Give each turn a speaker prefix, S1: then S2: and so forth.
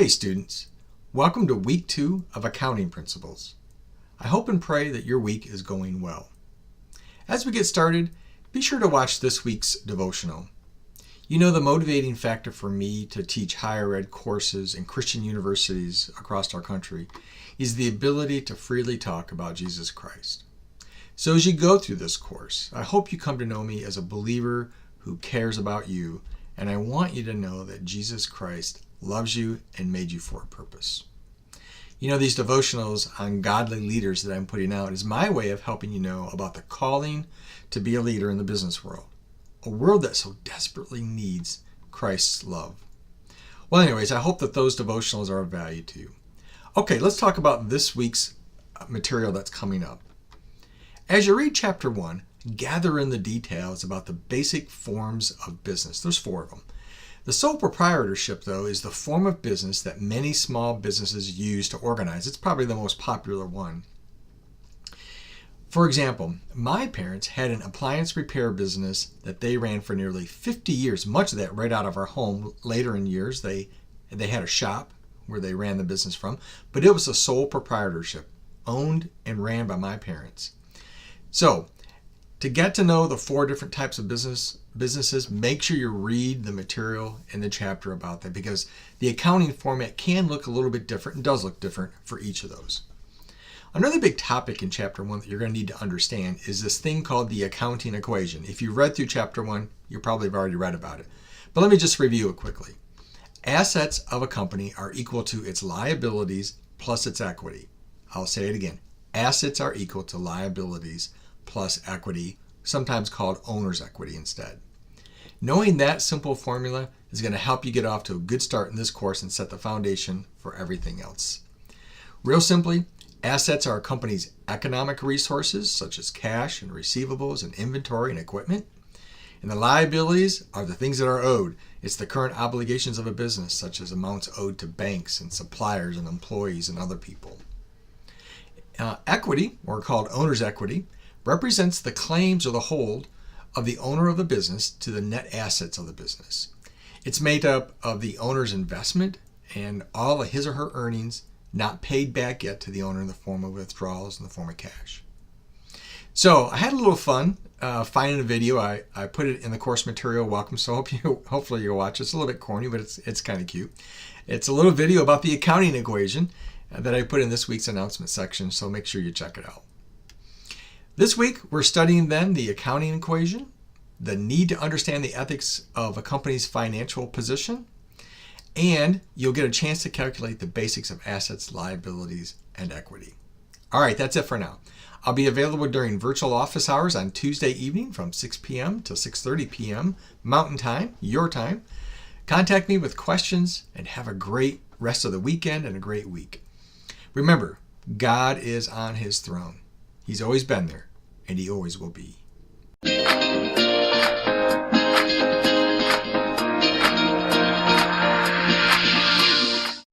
S1: Hey students, welcome to week 2 of Accounting Principles. I hope and pray that your week is going well. As we get started, be sure to watch this week's devotional. You know, the motivating factor for me to teach higher ed courses in Christian universities across our country is the ability to freely talk about Jesus Christ. So as you go through this course, I hope you come to know me as a believer who cares about you, and I want you to know that Jesus Christ loves you and made you for a purpose. You know, these devotionals on godly leaders that I'm putting out is my way of helping you know about the calling to be a leader in the business world, a world that so desperately needs Christ's love. Well, anyways, I hope that those devotionals are of value to you. Okay, let's talk about this week's material that's coming up. As you read chapter 1, gather in the details about the basic forms of business. There's 4 of them. The sole proprietorship, though, is the form of business that many small businesses use to organize. It's probably the most popular one. For example, my parents had an appliance repair business that they ran for nearly 50 years, much of that right out of our home. Later in years, they had a shop where they ran the business from, but it was a sole proprietorship, owned and ran by my parents. So, to get to know the 4 different types of businesses, make sure you read the material in the chapter about that, because the accounting format can look a little bit different and does look different for each of those. Another big topic in chapter 1 that you're going to need to understand is this thing called the accounting equation. If you read through chapter 1, you probably have already read about it. But let me just review it quickly. Assets of a company are equal to its liabilities plus its equity. I'll say it again. Assets are equal to liabilities plus equity, sometimes called owner's equity instead. Knowing that simple formula is going to help you get off to a good start in this course and set the foundation for everything else. Real simply, assets are a company's economic resources, such as cash and receivables and inventory and equipment. And the liabilities are the things that are owed. It's the current obligations of a business, such as amounts owed to banks and suppliers and employees and other people. Equity, or called owner's equity, represents the claims or the hold of the owner of the business to the net assets of the business. It's made up of the owner's investment and all of his or her earnings not paid back yet to the owner in the form of withdrawals in the form of cash. So I had a little fun finding a video. I put it in the course material welcome, so hopefully you'll watch it. It's a little bit corny, but it's kind of cute. It's a little video about the accounting equation that I put in this week's announcement section, so make sure you check it out. This week, we're studying then the accounting equation, the need to understand the ethics of a company's financial position, and you'll get a chance to calculate the basics of assets, liabilities, and equity. All right, that's it for now. I'll be available during virtual office hours on Tuesday evening from 6 p.m. to 6:30 p.m. Mountain Time, your time. Contact me with questions and have a great rest of the weekend and a great week. Remember, God is on his throne. He's always been there, and he always will be.